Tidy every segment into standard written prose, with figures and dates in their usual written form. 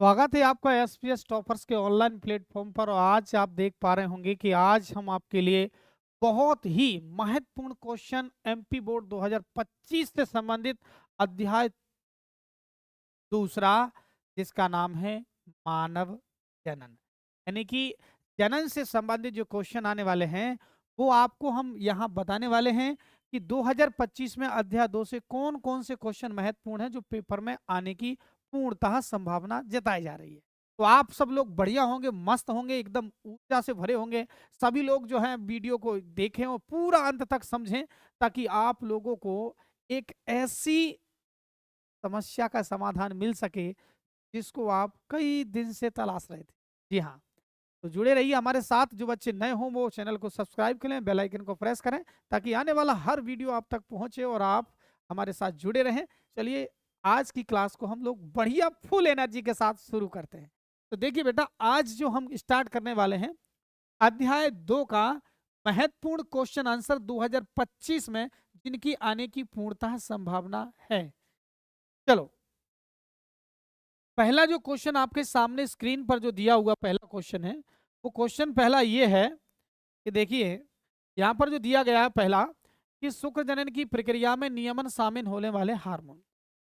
स्वागत है आपका एसपीएस टॉपर्स के ऑनलाइन प्लेटफॉर्म पर। और आज आप देख पा रहे होंगे कि आज हम आपके लिए बहुत ही महत्वपूर्ण क्वेश्चन एमपी बोर्ड 2025 से संबंधित अध्याय दूसरा, जिसका नाम है मानव जनन, यानी कि जनन से संबंधित जो क्वेश्चन आने वाले हैं वो आपको हम यहाँ बताने वाले हैं कि 2025 में अध्याय 2 से कौन कौन से क्वेश्चन महत्वपूर्ण हैं जो पेपर में आने की पूर्णतः संभावना जताई जा रही है। तो आप सब लोग बढ़िया होंगे, मस्त होंगे, एकदम ऊर्जा से भरे होंगे। सभी लोग जो है वीडियो को देखें और पूरा अंत तक समझें, ताकि आप लोगों को एक ऐसी समस्या का समाधान मिल सके जिसको आप कई दिन से तलाश रहे थे। जी हाँ, तो जुड़े रहिए हमारे साथ। जो बच्चे नए हों वो चैनल को सब्सक्राइब करें, बेल आइकन को प्रेस करें, ताकि आने वाला हर वीडियो आप तक पहुंचे और आप हमारे साथ जुड़े रहें। चलिए, आज की क्लास को हम लोग बढ़िया फुल एनर्जी के साथ शुरू करते हैं। तो देखिए बेटा, आज जो हम स्टार्ट करने वाले हैं अध्याय 2 का महत्वपूर्ण क्वेश्चन आंसर 2025 में, जिनकी आने की पूर्णतः संभावना है। चलो, पहला जो क्वेश्चन आपके सामने स्क्रीन पर जो दिया हुआ पहला क्वेश्चन है, वो क्वेश्चन पहला ये है कि देखिए यहाँ पर जो दिया गया है पहला, कि शुक्र जनन की प्रक्रिया में नियमन शामिल होने वाले हार्मोन।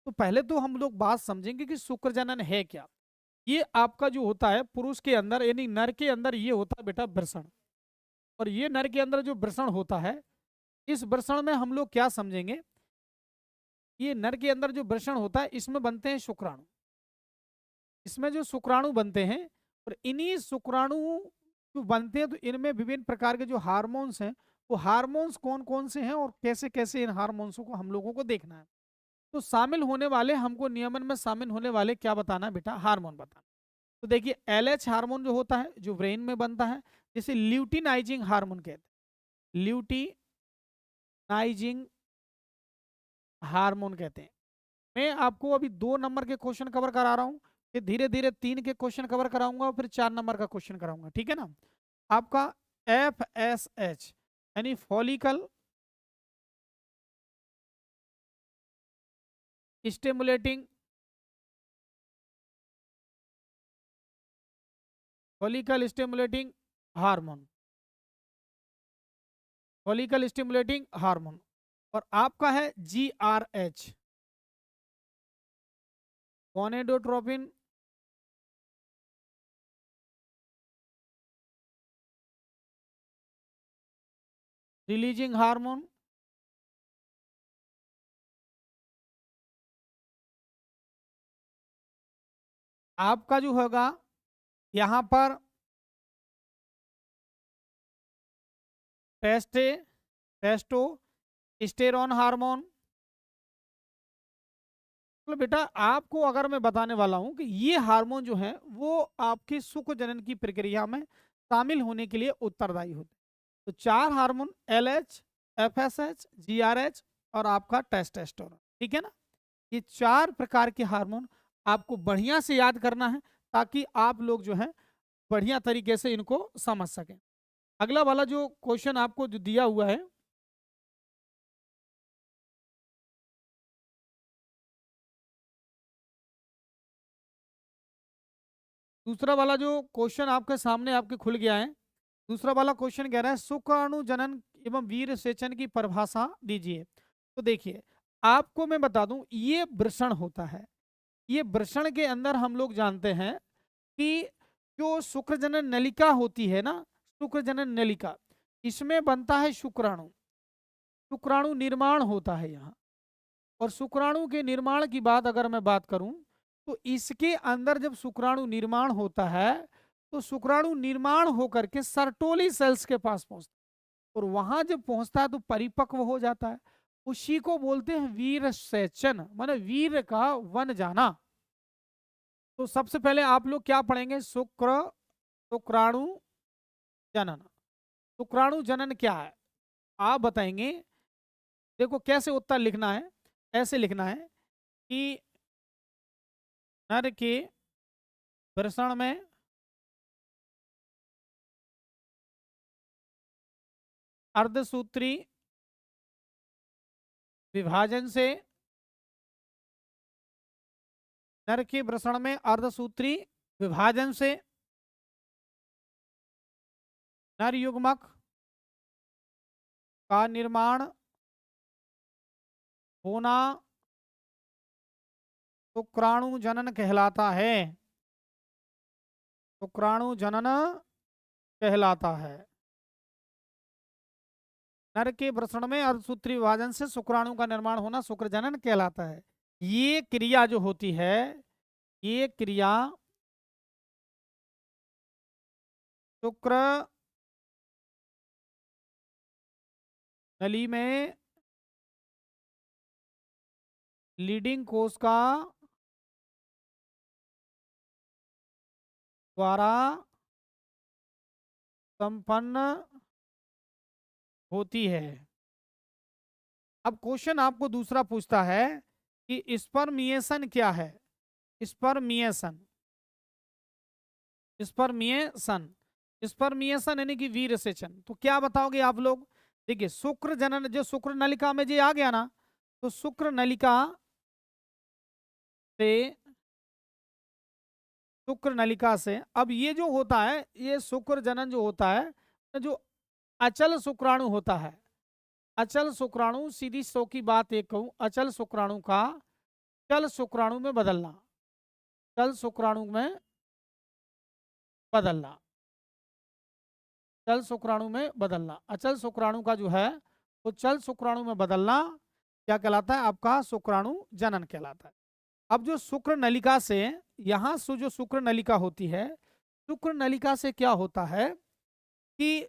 तो पहले तो हम लोग बात समझेंगे कि शुक्र जनन है क्या। ये आपका जो होता है पुरुष के अंदर, यानी नर के अंदर ये होता है बेटा वृषण। और ये नर के अंदर जो वृषण होता है, इस वृषण में हम लोग क्या समझेंगे, ये नर के अंदर जो वृषण होता है इसमें बनते हैं शुक्राणु। इसमें जो शुक्राणु बनते हैं, और इन्हीं शुक्राणु जो बनते हैं तो इनमें विभिन्न प्रकार के जो हार्मोन्स हैं, वो हार्मोन्स कौन कौन से हैं और कैसे कैसे इन हार्मोन्सों को हम लोगों को देखना है। तो शामिल होने वाले, हमको नियमन में शामिल होने वाले क्या बताना है बेटा, हार्मोन बताना। तो देखिए एलएच हार्मोन जो होता है जो ब्रेन में बनता है, जिसे ल्यूटिनाइजिंग हार्मोन कहते हैं, ल्यूटिनाइजिंग हार्मोन कहते हैं। मैं आपको अभी 2 नंबर के क्वेश्चन कवर करा रहा हूँ, फिर धीरे धीरे 3 के क्वेश्चन कवर कराऊंगा, फिर 4 नंबर का क्वेश्चन कराऊंगा, ठीक है ना। आपका FSH यानी stimulating follicle stimulating hormone, follicle stimulating hormone. और आपका है GRH, गोनेडोट्रोपिन रिलीजिंग हार्मोन। आपका जो होगा यहाँ पर टेस्टे टेस्टोस्टेरोन हार्मोन। तो बेटा आपको अगर मैं बताने वाला हूं कि ये हार्मोन जो है वो आपके सुख जनन की प्रक्रिया में शामिल होने के लिए उत्तरदायी होते हैं। तो 4 हार्मोन, LH, FSH, GRH और आपका टेस्टोस्टेरोन, ठीक है ना। ये 4 प्रकार के हार्मोन आपको बढ़िया से याद करना है, ताकि आप लोग जो है बढ़िया तरीके से इनको समझ सकें। अगला वाला जो क्वेश्चन आपको जो दिया हुआ है, दूसरा वाला जो क्वेश्चन आपके सामने आपके खुल गया है, दूसरा वाला क्वेश्चन कह रहा है शुक्राणु जनन एवं वीर सेचन की परिभाषा दीजिए। तो देखिए, आपको मैं बता दूं, ये वृषण होता है। ये वृषण के अंदर हम लोग जानते हैं कि जो शुक्र जनन नलिका होती है ना, शुक्र जनन नलिका, इसमें बनता है शुक्राणु। शुक्राणु निर्माण होता है यहाँ। और शुक्राणु के निर्माण की बात अगर मैं बात करूं, तो इसके अंदर जब शुक्राणु निर्माण होता है, तो शुक्राणु निर्माण होकर के सर्टोली सेल्स के पास पहुंचता है। और वहां जब पहुंचता है तो परिपक्व हो जाता है। उसी को बोलते हैं वीर सेचन, माने वीर का वन जाना। तो सबसे पहले आप लोग क्या पढ़ेंगे, शुक्राणु जनन। शुक्राणु जनन क्या है आप बताएंगे। देखो कैसे उत्तर लिखना है, ऐसे लिखना है कि नर के वृषण में अर्धसूत्री विभाजन से नर के वृषण में अर्धसूत्री विभाजन से नर युग्मक का निर्माण होना शुक्राणु जनन कहलाता है। शुक्राणु जनन कहलाता है। नर के वृषण में अर्धसूत्री विभाजन से शुक्राणु का निर्माण होना शुक्र जनन कहलाता है। ये क्रिया जो होती है, ये क्रिया शुक्र नली में लीडिंग कोश का द्वारा संपन्न होती है। अब क्वेश्चन आपको दूसरा पूछता है कि स्पर्मिएशन क्या है। स्पर्मिएशन, स्पर्मिएशन, स्पर्मिएशन यानी कि वीर सेचन। तो क्या बताओगे आप लोग? देखिए शुक्र जनन जो शुक्र नलिका में जो आ गया ना, तो शुक्र नलिका से, शुक्र नलिका से अब ये जो होता है, ये शुक्र जनन जो होता है, जो अचल शुक्राणु होता है, अचल शुक्राणु, सीधी सौ की बात एक कहूं, अचल शुक्राणु का चल शुक्राणु में बदलना, चल शुक्राणु में बदलना, चल शुक्राणु में बदलना, अचल शुक्राणु का जो है वो चल शुक्राणु में बदलना क्या कहलाता है? आपका शुक्राणु जनन कहलाता है। अब जो शुक्र नलिका से, यहां से जो शुक्र नलिका होती है, शुक्र नलिका से क्या होता है कि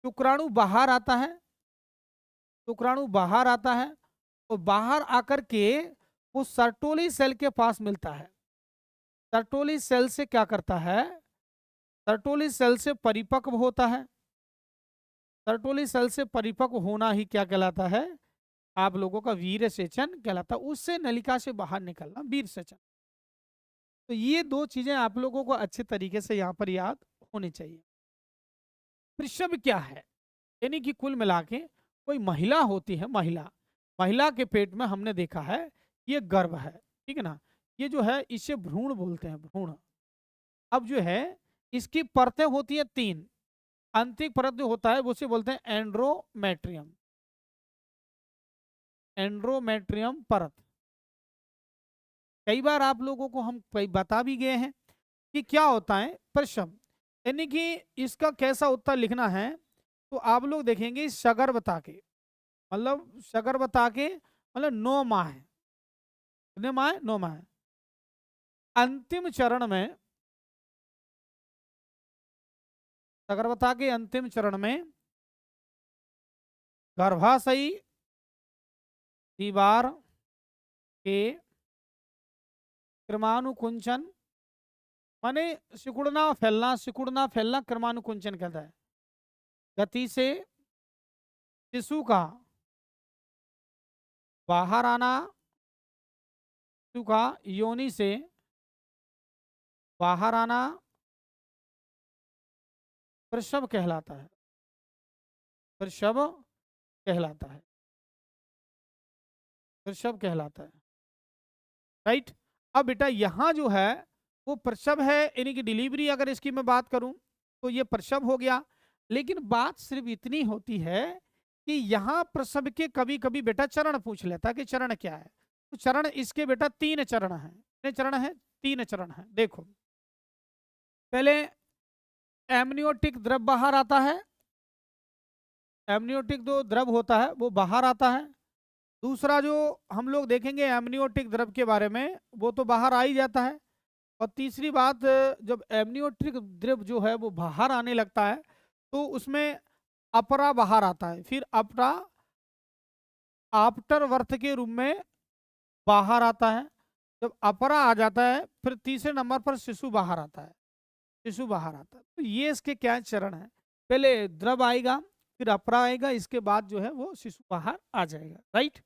शुक्राणु बाहर आता है, शुक्राणु बाहर आता है और बाहर आकर के वो सर्टोली सेल के पास मिलता है। सर्टोली सेल से क्या करता है? सर्टोली सेल से परिपक्व होता है। सर्टोली सेल से परिपक्व होना ही क्या कहलाता है? आप लोगों का वीर सेचन कहलाता है। उससे नलिका से बाहर निकलना वीर सेचन। तो ये दो चीजें आप लोगों को अच्छे तरीके से यहाँ पर याद होनी चाहिए। प्रसव क्या है? यानी कि कुल मिला के कोई महिला होती है, महिला के पेट में हमने देखा है ये गर्भ है, ठीक है ना, ये जो है इसे भ्रूण बोलते हैं, भ्रूण। अब जो है इसकी परतें होती है तीन, आंतरिक परत जो होता है उसे बोलते हैं एंड्रोमेट्रियम, एंड्रोमेट्रियम परत। कई बार आप लोगों को हम बता भी गए हैं कि क्या होता है प्रसव, यानी कि इसका कैसा उत्तर लिखना है। तो आप लोग देखेंगे सगर्भता के, मतलब सगर्भता के मतलब 9 माह है, कितने माह? 9 माह। अंतिम चरण में, सगर्भता के अंतिम चरण में गर्भाशयी दीवार के क्रमानुकुंचन, माने सिकुड़ना फैलना, सिकुड़ना फैलना क्रमानुकुंचन कहता है, गति से शिशु का बाहर आना, शिशु का योनि से बाहर आना प्रसव कहलाता है, प्रसव कहलाता है, प्रसव कहलाता है। राइट। अब बेटा यहां जो है वो प्रसव है, यानी कि डिलीवरी अगर इसकी मैं बात करूं तो ये प्रसव हो गया। लेकिन बात सिर्फ इतनी होती है कि यहाँ प्रसव के कभी कभी बेटा चरण पूछ लेता है कि चरण क्या है। तो चरण इसके बेटा 3 चरण हैं। कितने चरण हैं? 3 चरण हैं। देखो पहले एमनियोटिक द्रव बाहर आता है, एमनियोटिक जो द्रव होता है वो बाहर आता है। दूसरा जो हम लोग देखेंगे एमनियोटिक द्रव के बारे में, वो तो बाहर आ ही जाता है। और तीसरी बात, जब एमनियोटिक द्रव जो है वो बाहर आने लगता है तो उसमें अपरा बाहर आता है, फिर अपरा आफ्टर वर्थ के रूप में बाहर आता है। जब अपरा आ जाता है फिर तीसरे नंबर पर शिशु बाहर आता है, शिशु बाहर आता है। तो ये इसके क्या चरण है? पहले द्रव आएगा, फिर अपरा आएगा, इसके बाद जो है वो शिशु बाहर आ जाएगा। राइट।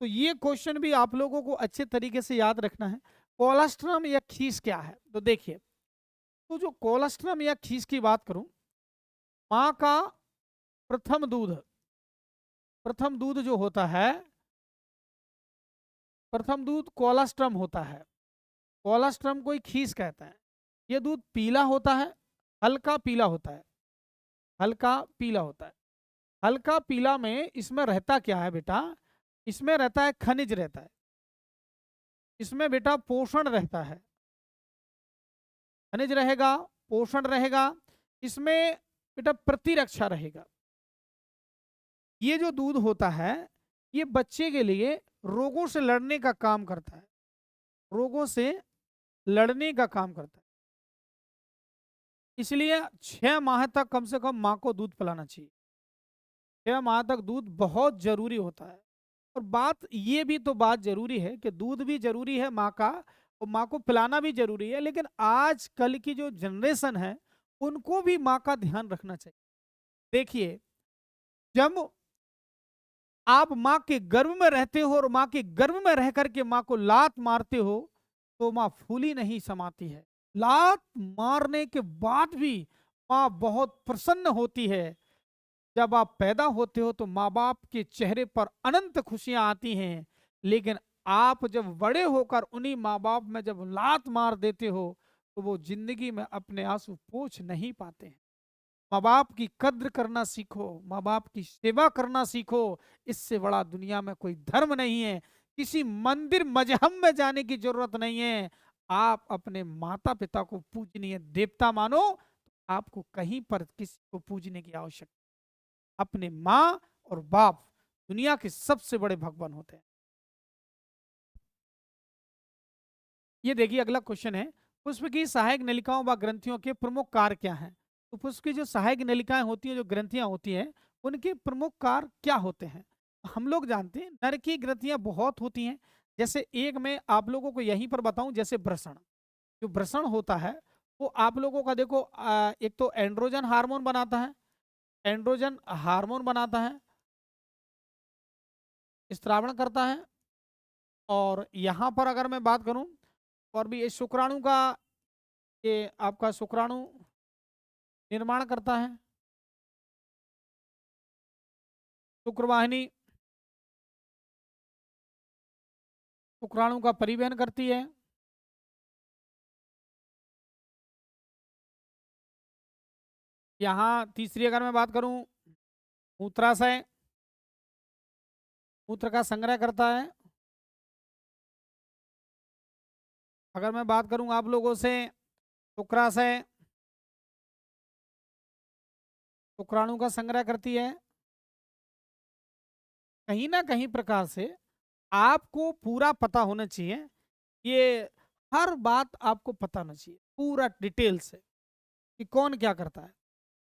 तो ये क्वेश्चन भी आप लोगों को अच्छे तरीके से याद रखना है। कोलेस्ट्रम या खीस क्या है? तो देखिए, तो जो कोलेस्ट्रम या खीस की बात करूं, माँ का प्रथम दूध, प्रथम दूध जो होता है, प्रथम दूध कोलेस्ट्रम होता है। कोलेस्ट्रम को ही खीस कहते हैं। ये दूध पीला होता है, हल्का पीला होता है, हल्का पीला होता है। हल्का पीला में इसमें रहता क्या है बेटा, इसमें रहता है खनिज रहता है, इसमें बेटा पोषण रहता है, खनिज रहेगा, पोषण रहेगा, इसमें बेटा प्रतिरक्षा रहेगा। ये जो दूध होता है ये बच्चे के लिए रोगों से लड़ने का काम करता है, रोगों से लड़ने का काम करता है। इसलिए 6 माह तक कम से कम माँ को दूध पिलाना चाहिए। 6 माह तक दूध बहुत जरूरी होता है। और बात ये भी तो बात जरूरी है कि दूध भी जरूरी है माँ का, और माँ को पिलाना भी जरूरी है, लेकिन आज कल की जो जनरेशन है उनको भी माँ का ध्यान रखना चाहिए। देखिए, जब आप माँ के गर्भ में रहते हो और माँ के गर्भ में रह करके माँ को लात मारते हो तो माँ फूली नहीं समाती है। लात मारने के बाद भी माँ बहुत प्रसन्न होती है। जब आप पैदा होते हो तो माँ बाप के चेहरे पर अनंत खुशियां आती हैं, लेकिन आप जब बड़े होकर उन्हीं माँ बाप में जब लात मार देते हो तो वो जिंदगी में अपने आंसू पोंछ नहीं पाते हैं। माँ बाप की कद्र करना सीखो, माँ बाप की सेवा करना सीखो। इससे बड़ा दुनिया में कोई धर्म नहीं है। किसी मंदिर मजहब में जाने की जरूरत नहीं है। आप अपने माता पिता को पूजनीय देवता मानो, आपको कहीं पर किसी को पूजने की आवश्यकता। अपने माँ और बाप दुनिया के सबसे बड़े भगवान होते हैं। ये देखिए अगला क्वेश्चन है, पुष्प की सहायक नलिकाओं व ग्रंथियों के प्रमुख कार्य क्या हैं? तो पुष्प की जो सहायक नलिकाएं होती हैं, जो ग्रंथियां होती हैं, उनके प्रमुख कार्य क्या होते हैं? हम लोग जानते हैं नर की ग्रंथियां बहुत होती हैं। जैसे एक मैं आप लोगों को यहीं पर बताऊं, जैसे वृषण, जो वृषण होता है वो आप लोगों का देखो, एक तो एंड्रोजन हार्मोन बनाता है, एंड्रोजन हार्मोन बनाता है, स्त्रावण करता है। और यहाँ पर अगर मैं बात करूं, और भी ये शुक्राणु का, ये आपका शुक्राणु निर्माण करता है, शुक्रवाहिनी शुक्राणु का परिवहन करती है। यहाँ तीसरी अगर मैं बात करूं, मूत्राशय, मूत्र का संग्रह करता है। अगर मैं बात करूं आप लोगों से, शुक्राशय शुक्राणु का संग्रह करती है। कहीं ना कहीं प्रकार से आपको पूरा पता होना चाहिए, ये हर बात आपको पता होना चाहिए पूरा डिटेल से कि कौन क्या करता है।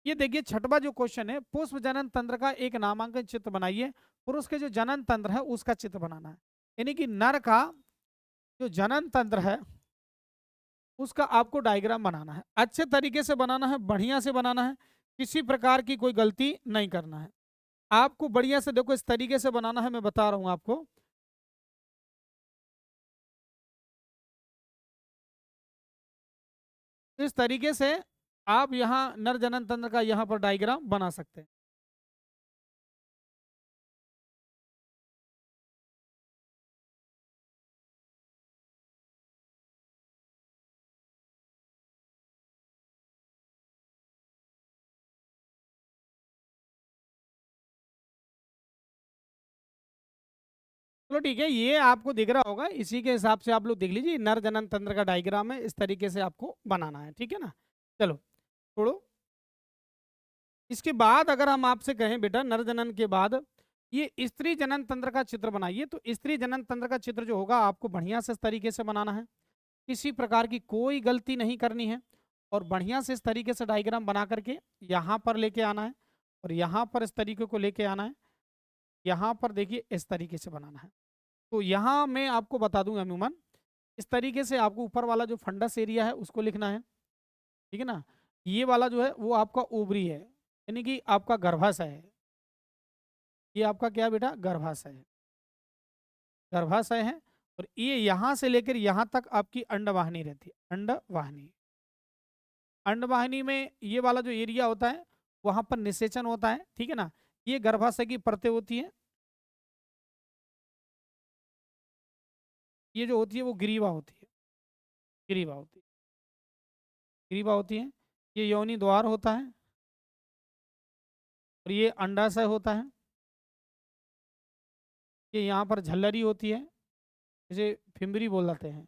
ये देखिए छठवां जो क्वेश्चन है, पुष्प जनन तंत्र का एक नामांकन चित्र बनाइए। पुरुष के जो जनन तंत्र है उसका चित्र बनाना है, यानी कि नर का जो जनन तंत्र है उसका आपको डायग्राम बनाना है। अच्छे तरीके से बनाना है, बढ़िया से बनाना है, किसी प्रकार की कोई गलती नहीं करना है। आपको बढ़िया से देखो इस तरीके से बनाना है, मैं बता रहा हूं आपको। इस तरीके से आप यहाँ नर जनन तंत्र का यहाँ पर डायग्राम बना सकते हैं। चलो ठीक है, ये आपको दिख रहा होगा, इसी के हिसाब से आप लोग देख लीजिए। नर जनन तंत्र का डायग्राम है, इस तरीके से आपको बनाना है, ठीक है ना। चलो छोड़ो। इसके बाद अगर हम आपसे कहें बेटा नर जनन के बाद ये स्त्री जनन तंत्र का चित्र बनाइए, तो स्त्री जनन तंत्र का चित्र जो होगा आपको बढ़िया से इस तरीके से बनाना है, किसी प्रकार की कोई गलती नहीं करनी है। और बढ़िया से इस तरीके से डायग्राम बना करके यहाँ पर लेके आना है, और यहाँ पर इस तरीके को लेके आना है। यहाँ पर देखिए इस तरीके से बनाना है। तो यहाँ मैं आपको बता दूंगा अमूमन इस तरीके से आपको ऊपर वाला जो फंडस एरिया है उसको लिखना है, ठीक है ना। ये वाला जो है वो आपका ओवरी है, यानी कि आपका गर्भाशय है। ये आपका क्या बेटा, गर्भाशय है, गर्भाशय है। और ये यहाँ से लेकर यहाँ तक आपकी अंडवाहिनी रहती है, अंडवाहिनी। अंडवाहिनी में ये वाला जो एरिया होता है वहां पर निषेचन होता है, ठीक है ना। ये गर्भाशय की परतें होती है, ये जो होती है वो ग्रीवा होती है। ग्रीवा होती है, ग्रीवा होती है। ये योनि द्वार होता है और ये अंडाशय होता है। ये यहाँ पर झल्लरी होती है, इसे फिम्बरी बोल जाते हैं।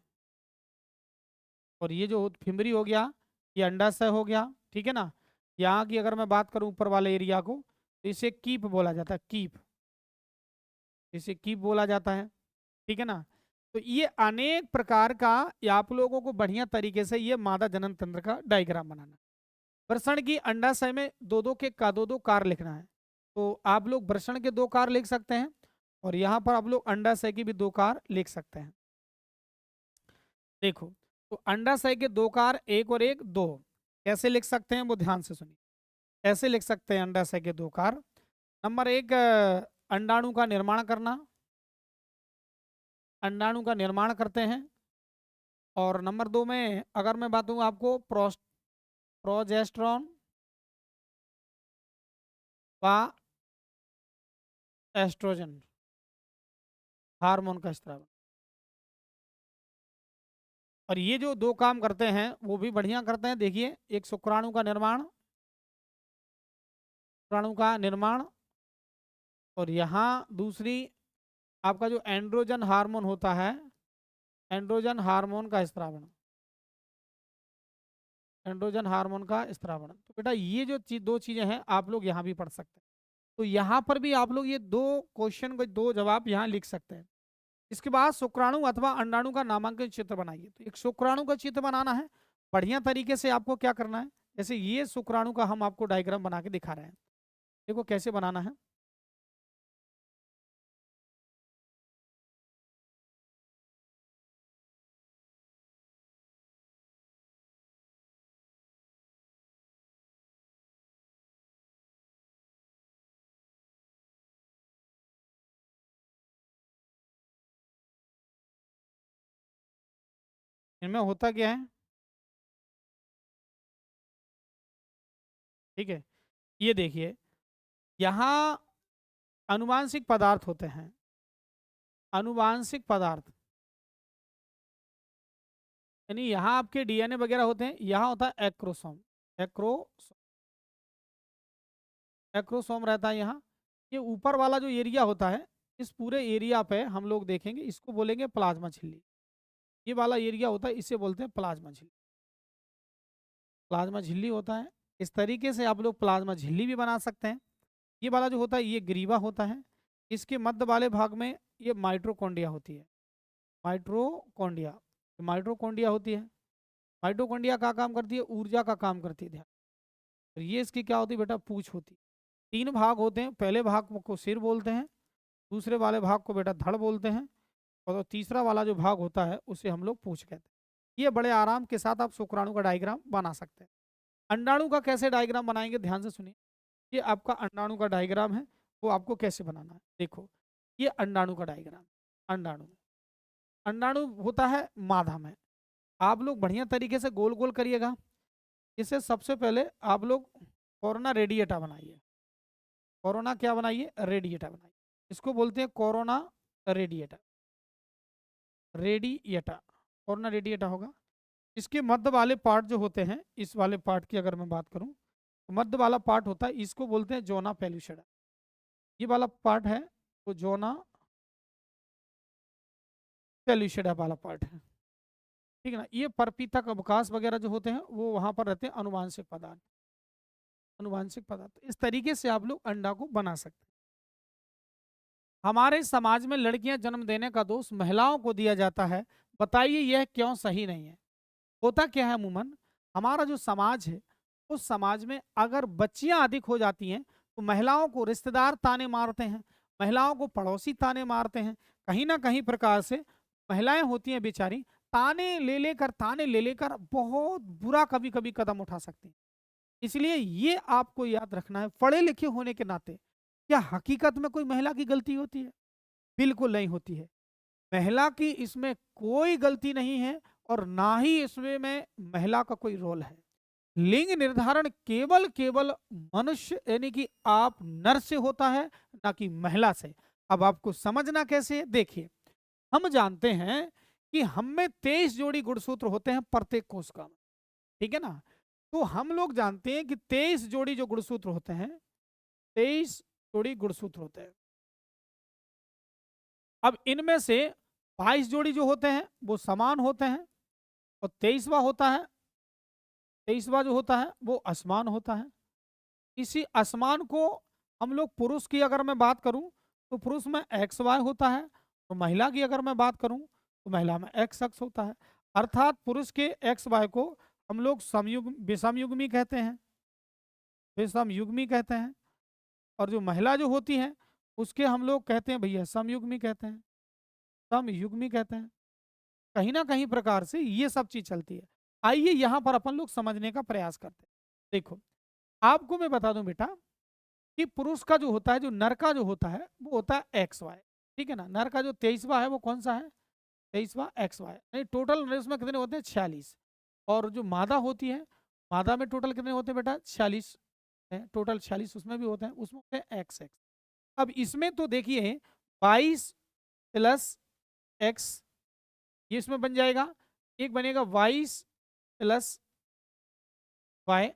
और ये जो फिम्बरी हो गया, ये अंडाशय हो गया, ठीक है ना। यहाँ की अगर मैं बात करूँ ऊपर वाले एरिया को, तो इसे कीप बोला जाता है, कीप, इसे कीप बोला जाता है, ठीक है ना। तो ये अनेक प्रकार का, ये आप लोगों को बढ़िया तरीके से ये मादा जनन तंत्र का डायग्राम बनाना। वृषण की अंडाशय में दो दो के का दो दो कार लिखना है। तो आप लोग वृषण के दो कार लिख सकते हैं और यहाँ पर आप लोग अंडाशय की भी दो कार लिख सकते हैं। देखो, तो अंडाशय के दो कार, एक और एक दो, कैसे लिख सकते हैं वो ध्यान से सुनिए। ऐसे लिख सकते हैं अंडाशय के दो कार। नंबर एक, अंडाणु का निर्माण करना, अंडाणु का निर्माण करते हैं। और नंबर दो में अगर मैं बात करूँ आपको, प्रोजेस्टेरॉन व एस्ट्रोजन हार्मोन का स्त्राव। और ये जो दो काम करते हैं वो भी बढ़िया करते हैं। देखिए, एक शुक्राणु का निर्माण, शुक्राणु का निर्माण, और यहाँ दूसरी आपका जो एंड्रोजन हार्मोन होता है, एंड्रोजन हार्मोन का स्त्रावण, एंड्रोजन हार्मोन का स्त्रावण। तो बेटा ये जो दो चीजें हैं आप लोग यहाँ भी पढ़ सकते हैं। तो यहाँ पर भी आप लोग ये दो क्वेश्चन को दो जवाब यहाँ लिख सकते हैं। इसके बाद शुक्राणु अथवा अंडाणु का नामांकन चित्र बनाइए। तो एक शुक्राणु का चित्र बनाना है। बढ़िया तरीके से आपको क्या करना है, जैसे ये शुक्राणु का हम आपको डायग्राम बना के दिखा रहे हैं। देखो कैसे बनाना है। इनमें होता क्या है, ठीक है। ये देखिए, यहाँ अनुवांशिक पदार्थ होते हैं, अनुवांशिक पदार्थ, यानी यहाँ आपके डीएनए वगैरह होते हैं। यहाँ होता है एक्रोसोम, एक्रोसोम, एक्रोसोम रहता है यहाँ। ये ऊपर वाला जो एरिया होता है, इस पूरे एरिया पे हम लोग देखेंगे, इसको बोलेंगे प्लाज्मा झिल्ली। ये वाला एरिया होता है, इसे बोलते हैं प्लाज्मा झिल्ली, प्लाज्मा झिल्ली होता है। इस तरीके से आप लोग प्लाज्मा झिल्ली भी बना सकते हैं। ये वाला जो होता है ये ग्रीवा होता है। इसके मध्य वाले भाग में ये माइट्रोकॉन्ड्रिया होती है, माइट्रोकॉन्ड्रिया, माइट्रोकॉन्ड्रिया होती है। माइटोकॉन्ड्रिया का काम करती है, ऊर्जा का काम करती है, ध्यान। और ये इसकी क्या होती है बेटा, पूंछ होती है। तीन भाग होते हैं, पहले भाग को सिर बोलते हैं, दूसरे वाले भाग को बेटा धड़ बोलते हैं, और तीसरा वाला जो भाग होता है उसे हम लोग पूंछ कहते हैं। ये बड़े आराम के साथ आप शुक्राणु का डायग्राम बना सकते हैं। अंडाणु का कैसे डायग्राम बनाएंगे, ध्यान से सुनिए। ये आपका अंडाणु का डायग्राम है, वो आपको कैसे बनाना है। देखो, ये अंडाणु का डायग्राम, अंडाणु, अंडाणु होता है मादा में। आप लोग बढ़िया तरीके से गोल गोल करिएगा। इसे सबसे पहले आप लोग कोरोना रेडिएटा बनाइए, कोरोना क्या बनाइए, रेडिएटा बनाइए। इसको बोलते हैं corona radiata, radiata, corona radiata होगा। इसके मध्य वाले पार्ट जो होते हैं, इस वाले पार्ट की अगर मैं बात करूं, तो मध्य वाला पार्ट होता है, इसको बोलते हैं जोना पेलुसिडा। ये वाला पार्ट है वो जोना पेलुसिडा वाला पार्ट है, ठीक है ना। ये परपीतक अवकाश वगैरह जो होते हैं वो वहां पर रहते हैं, अनुवांशिक पदार्थ, अनुवांशिक पदार्थ। इस तरीके से आप लोग अंडा को बना सकते हैं। हमारे समाज में लड़कियां जन्म देने का दोष महिलाओं को दिया जाता है, बताइए यह क्यों सही नहीं है। होता क्या है, अमूमन हमारा जो समाज है, उस समाज में अगर बच्चियां अधिक हो जाती हैं तो महिलाओं को रिश्तेदार ताने मारते हैं, महिलाओं को पड़ोसी ताने मारते हैं। कहीं ना कहीं प्रकार से महिलाएं होती हैं बेचारी, ताने ले लेकर बहुत बुरा कभी कभी कदम उठा सकती हैं। इसलिए ये आपको याद रखना है, पढ़े लिखे होने के नाते, क्या हकीकत में कोई महिला की गलती होती है? बिल्कुल नहीं होती है। महिला की इसमें कोई गलती नहीं है और ना ही इसमें में महिला का कोई रोल है। लिंग निर्धारण केवल केवल मनुष्य यानी कि आप नर से होता है, ना कि महिला से। अब आपको समझना कैसे, देखिए, हम जानते हैं कि हम में 23 जोड़ी गुणसूत्र होते हैं प्रत्येक कोशिका में, ठीक है ना। तो हम लोग जानते हैं कि 23 जोड़ी जो गुणसूत्र होते हैं, 23 जोड़ी गुणसूत्र होते हैं। अब इनमें से 22 जोड़ी जो होते हैं वो समान होते हैं, और 23वां होता है, 23वां जो होता है वो असमान होता है। इसी असमान को हम लोग पुरुष की अगर मैं बात करूं तो पुरुष में एक्स वाई होता है, और महिला की अगर मैं बात करूं तो महिला में एक्स एक्स होता है। अर्थात पुरुष के एक्स वाई को हम लोग विषमयुग्मी कहते हैं, विषमयुग्मी कहते हैं। और जो महिला जो होती है उसके हम लोग कहते हैं भैया समयुग्मी कहते हैं, समयुग्मी कहते हैं। कहीं ना कहीं प्रकार से ये सब चीज चलती है। आइए यहाँ पर अपन लोग समझने का प्रयास करते हैं। देखो, आपको मैं बता दूं बेटा कि पुरुष का जो होता है, जो नर का जो होता है वो होता है एक्स वाई, ठीक है ना। नर का जो 23वां है वो कौन सा है, 23वां एक्स वाई, नहीं टोटल उसमें कितने होते हैं 46। और जो मादा होती है, मादा में टोटल कितने होते हैं बेटा 46 है, टोटल 46 उसमें भी होते हैं, उसमें होते हैं एक्स एक्स। अब इसमें तो देखिए 22 प्लस एक्स, ये इसमें बन जाएगा, एक बनेगा 22 प्लस वाई,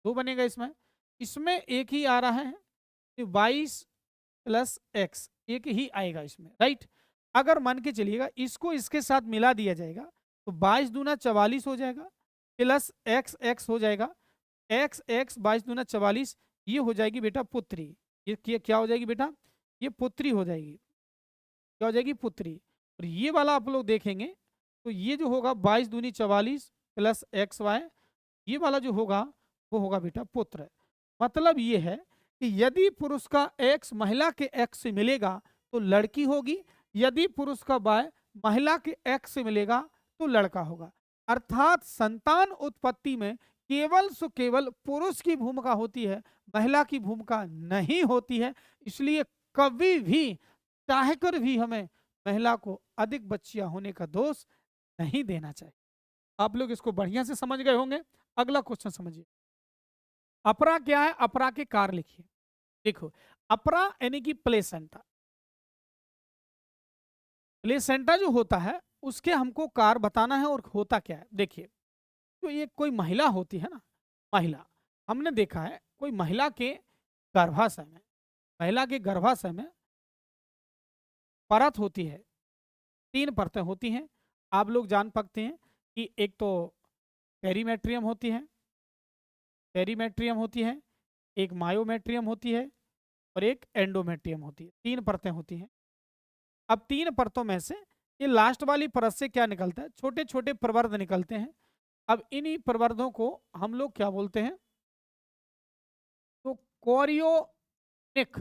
दो बनेगा इसमें। इसमें एक ही आ रहा है, 22 प्लस एक्स एक ही आएगा इसमें, राइट। अगर मान के चलिएगा इसको इसके साथ मिला दिया जाएगा तो 22 दूना 44 हो जाएगा, प्लस एक्स एक्स हो जाएगा, एक्स एक्स 22 दूना 44, ये हो जाएगी बेटा पुत्री। ये क्या हो जाएगी बेटा, ये पुत्री हो जाएगी, क्या हो जाएगी पुत्री। और ये वाला आप लोग देखेंगे तो ये जो होगा 22 दूनी 44 प्लस एक्स वाई, ये वाला जो होगा वो होगा बेटा पुत्र। मतलब ये है कि यदि पुरुष का एक्स महिला के एक्स से मिलेगा तो लड़की होगी, यदि पुरुष का वाई महिला के एक्स से मिलेगा तो लड़का होगा। अर्थात संतान उत्पत्ति में केवल सो केवल पुरुष की भूमिका होती है, महिला की भूमिका नहीं होती है। इसलिए कभी भी चाहकर भी हमें महिला को अधिक बच्चियां होने का दोष नहीं देना चाहिए। आप लोग इसको बढ़िया से समझ गए होंगे। अगला क्वेश्चन समझिए, अपरा क्या है, अपरा के कार्य लिखिए। देखो, अपरा यानी कि प्लेसेंटा, प्लेसेंटा जो होता है उसके हमको कार्य बताना है और होता क्या है। देखिए, तो ये कोई महिला होती है ना, महिला, हमने देखा है कोई महिला के गर्भाशय में, महिला के गर्भाशय में परत होती है, 3 परतें होती हैं। आप लोग जान सकते हैं कि एक तो पेरीमेट्रियम होती है, पेरीमेट्रियम होती है, एक मायोमेट्रियम होती है, और एक एंडोमेट्रियम होती है। 3 परतें होती हैं। अब 3 परतों में से ये लास्ट वाली परत से क्या निकलता है, छोटे छोटे प्रवर्ध निकलते हैं। अब इन्हीं प्रवर्धों को हम लोग क्या बोलते हैं, तो कोरियोनिक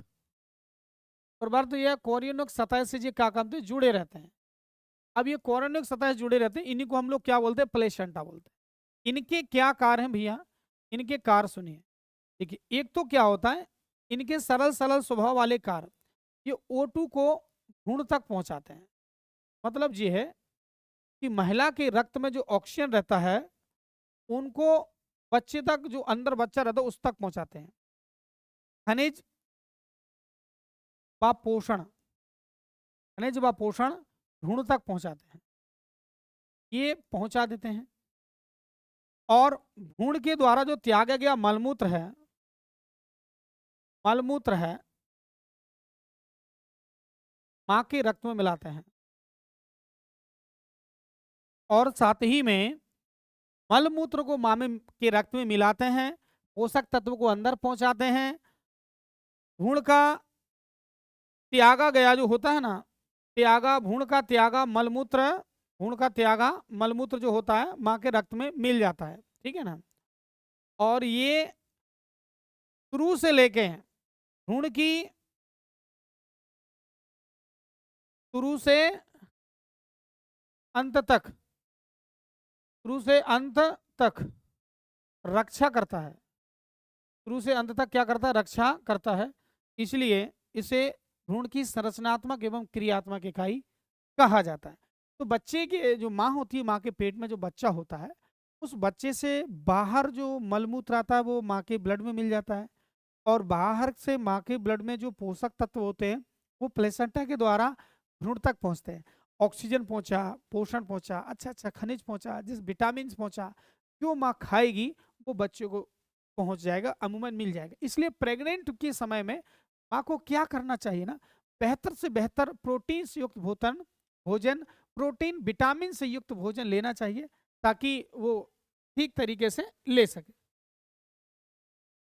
प्रवर्ध या कोरियोनिक सतह से ये क्या करते हैं, जुड़े रहते हैं। अब ये कोरियोनिक सतह से जुड़े रहते हैं, इन्हीं को हम लोग क्या बोलते हैं, प्लेसेंटा बोलते हैं। इनके क्या कार्य हैं भैया, इनके कार्य सुनिए। देखिए, एक तो क्या होता है, इनके सरल सरल स्वभाव वाले कार्य, ये O2 को भ्रूण तक पहुंचाते हैं। मतलब ये है कि महिला के रक्त में जो ऑक्सीजन रहता है उनको बच्चे तक, जो अंदर बच्चा रहता है उस तक पहुंचाते हैं। खनिज व पोषण, खनिज व पोषण भ्रूण तक पहुंचाते हैं, ये पहुंचा देते हैं। और भ्रूण के द्वारा जो त्यागा गया मलमूत्र है, मलमूत्र है, मां के रक्त में मिलाते हैं, और साथ ही में मलमूत्र को मां में के रक्त में मिलाते हैं, पोषक तत्व को अंदर पहुंचाते हैं। भ्रूण का त्यागा गया जो होता है ना, त्यागा, भ्रूण का त्यागा मलमूत्र, भ्रूण का त्यागा मलमूत्र जो होता है मां के रक्त में मिल जाता है, ठीक है ना। और ये शुरू से लेके भ्रूण की, शुरू से अंत तक, शुरू से अंत तक रक्षा करता है, शुरू से अंत तक क्या करता है, रक्षा करता है। इसलिए इसे भ्रूण की संरचनात्मक एवं क्रियात्मक इकाई कहा जाता है। तो बच्चे की जो माँ होती है, माँ के पेट में जो बच्चा होता है, उस बच्चे से बाहर जो मलमूत्र आता है वो माँ के ब्लड में मिल जाता है, और बाहर से माँ के ब्लड में जो पोषक तत्व होते हैं वो प्लेसेंटा के द्वारा भ्रूण तक पहुँचते हैं। ऑक्सीजन पहुंचा, पोषण पहुंचा, अच्छा अच्छा खनिज पहुंचा, जिस विटामिन पहुंचा, जो माँ खाएगी वो बच्चे को पहुंच जाएगा, अमूमन मिल जाएगा। इसलिए प्रेग्नेंट के समय में माँ को क्या करना चाहिए ना, बेहतर से बेहतर प्रोटीन से युक्त भोजन, प्रोटीन विटामिन से युक्त भोजन लेना चाहिए, ताकि वो ठीक तरीके से ले सके।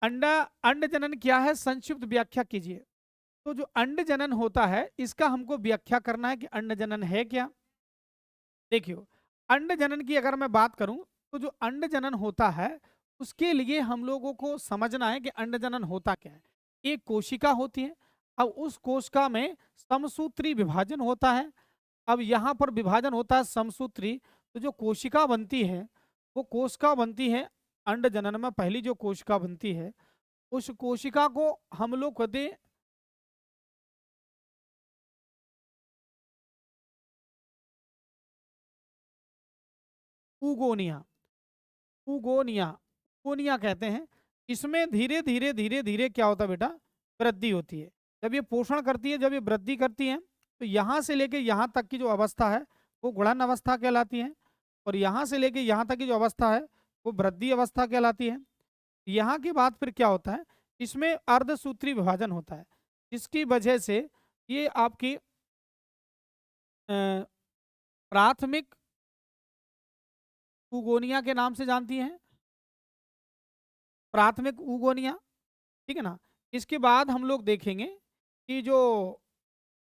अंड जनन क्या है, संक्षिप्त व्याख्या कीजिए। तो जो अंड जनन होता है इसका हमको व्याख्या करना है कि अंड जनन है क्या। देखियो, अंड जनन की अगर मैं बात करूं तो जो अंड जनन होता है उसके लिए हम लोगों को समझना है कि अंड जनन होता क्या है। एक कोशिका होती है, अब उस कोशिका में समसूत्री विभाजन होता है। अब यहाँ पर विभाजन होता है समसूत्री, तो जो कोशिका बनती है वो कोशिका बनती है अंड जनन में। पहली जो कोशिका बनती है उस कोशिका को हम लोग कहते हैं उगोनिया। उगोनिया, उगोनिया कहते हैं। इसमें धीरे धीरे धीरे धीरे क्या होता है बेटा, वृद्धि होती है। जब ये पोषण करती है, जब ये वृद्धि करती है, तो यहाँ से लेके यहाँ तक की जो अवस्था है वो गुणन अवस्था कहलाती है, और यहाँ से लेके यहाँ तक की जो अवस्था है वो वृद्धि अवस्था कहलाती है। यहाँ के बाद फिर क्या होता है, इसमें अर्धसूत्री विभाजन होता है, जिसकी वजह से ये आपकी प्राथमिक उगोनिया के नाम से जानती हैं, प्राथमिक उगोनिया, ठीक है ना। इसके बाद हम लोग देखेंगे कि जो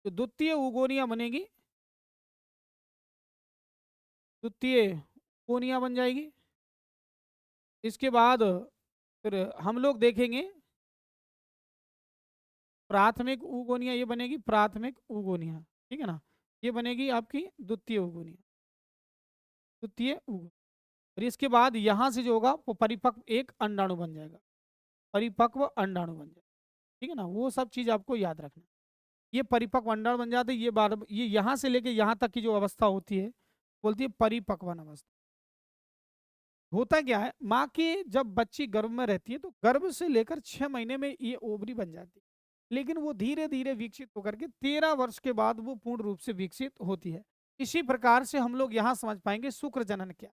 द्वितीय उगोनिया बनेगी, द्वितीय उगोनिया बन जाएगी। इसके बाद फिर हम लोग देखेंगे प्राथमिक उगोनिया, ये बनेगी प्राथमिक उगोनिया, ठीक है ना। ये बनेगी आपकी द्वितीय उगोनिया, द्वितीय उगोनिया। और इसके बाद यहाँ से जो होगा वो परिपक्व एक अंडाणु बन जाएगा, परिपक्व अंडाणु बन जाएगा, ठीक है ना। वो सब चीज आपको याद रखना। ये परिपक्व अंडाणु बन जाते, ये बार ये यहाँ से लेके यहाँ तक की जो अवस्था होती है बोलती है परिपक्वन अवस्था। होता क्या है, माँ की जब बच्ची गर्भ में रहती है तो गर्भ से लेकर 6 महीने में ये ओवरी बन जाती है, लेकिन वो धीरे धीरे विकसित होकर के 13 वर्ष के बाद वो पूर्ण रूप से विकसित होती है। इसी प्रकार से हम लोग यहाँ समझ पाएंगे शुक्र जनन क्या।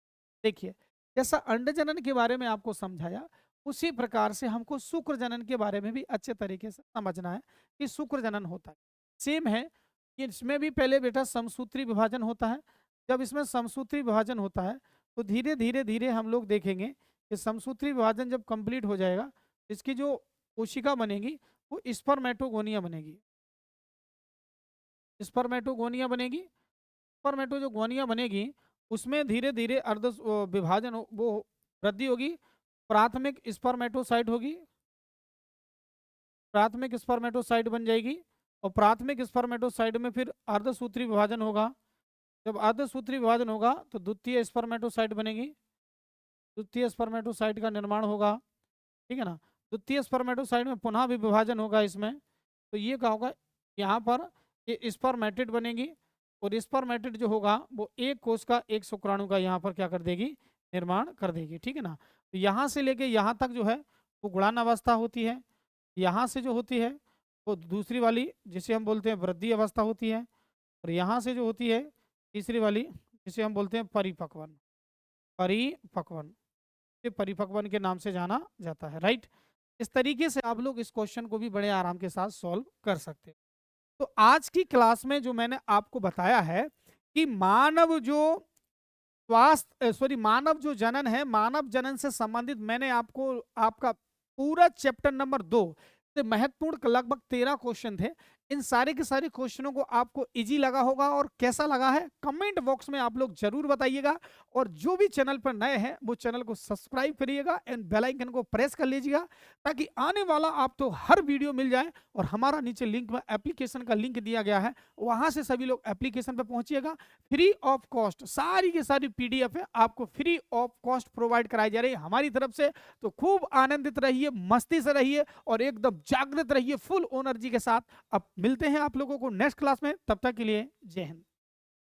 देखिए, जैसा अंड जनन के बारे में आपको समझाया, उसी प्रकार से हमको शुक्र जनन के बारे में भी अच्छे तरीके से समझना है कि शुक्र जनन होता है। सेम है, इसमें भी पहले बेटा समसूत्री विभाजन होता है। जब इसमें समसूत्री विभाजन होता है तो धीरे धीरे धीरे हम लोग देखेंगे कि समसूत्री विभाजन जब कंप्लीट हो जाएगा, इसकी जो कोशिका बनेगी वो स्पर्मेटोगोनिया बनेगी, स्पर्मेटोगोनिया बनेगी। स्पर्मेटो जो गोनिया बनेगी उसमें धीरे धीरे अर्ध विभाजन वो वृद्धि होगी, प्राथमिक स्पर्मेटोसाइट होगी, प्राथमिक स्पर्मेटोसाइट बन जाएगी, और प्राथमिक स्पर्मेटोसाइट में फिर अर्धसूत्री विभाजन होगा। जब अर्धसूत्री विभाजन होगा तो द्वितीय स्पर्मेटोसाइट बनेगी, द्वितीय स्पर्मेटोसाइट का निर्माण होगा, ठीक है ना। द्वितीय स्पर्मेटोसाइट में पुनः भी विभाजन होगा इसमें, तो ये क्या होगा, यहाँ पर ये स्पर्मेटिड बनेगी, और स्पर्मेटिड जो होगा वो एक कोष का एक शुक्राणु का यहाँ पर क्या कर देगी, निर्माण कर देगी, ठीक है ना। तो यहाँ से लेके यहाँ तक जो है वो गुणान अवस्था होती है। यहाँ से जो होती है वो दूसरी वाली जिसे हम बोलते हैं वृद्धि अवस्था होती है, और यहाँ से जो होती है तीसरी वाली जिसे हम बोलते हैं परिपक्वन, परिपक्वन, ये परिपक्वन के नाम से जाना जाता है, राइट। इस तरीके से आप लोग इस क्वेश्चन को भी बड़े आराम के साथ सॉल्व कर सकते हैं। तो आज की क्लास में जो मैंने आपको बताया है कि मानव जो मानव जो जनन है, मानव जनन से संबंधित मैंने आपको आपका पूरा चैप्टर नंबर 2 से महत्वपूर्ण लगभग 13 क्वेश्चन थे। इन सारे के सारे क्वेश्चनों को आपको इजी लगा होगा, और कैसा लगा है कमेंट बॉक्स में आप लोग जरूर बताइएगा। और जो भी चैनल पर नए हैं वो चैनल को सब्सक्राइब करिएगा एंड बेल आइकन को प्रेस कर लीजिएगा, ताकि आने वाला आपको हर वीडियो मिल जाए। और हमारा नीचे लिंक में एप्लीकेशन का लिंक दिया गया है, वहां से सभी लोग एप्लीकेशन पर पहुंचिएगा। फ्री ऑफ कॉस्ट सारी की सारी PDF है आपको फ्री ऑफ कॉस्ट प्रोवाइड कराई जा रही है हमारी तरफ से। तो खूब आनंदित रहिए, मस्ती से रहिए, और एकदम जागृत रहिए फुल एनर्जी के साथ। अब मिलते हैं आप लोगों को नेक्स्ट क्लास में, तब तक के लिए जय हिंद।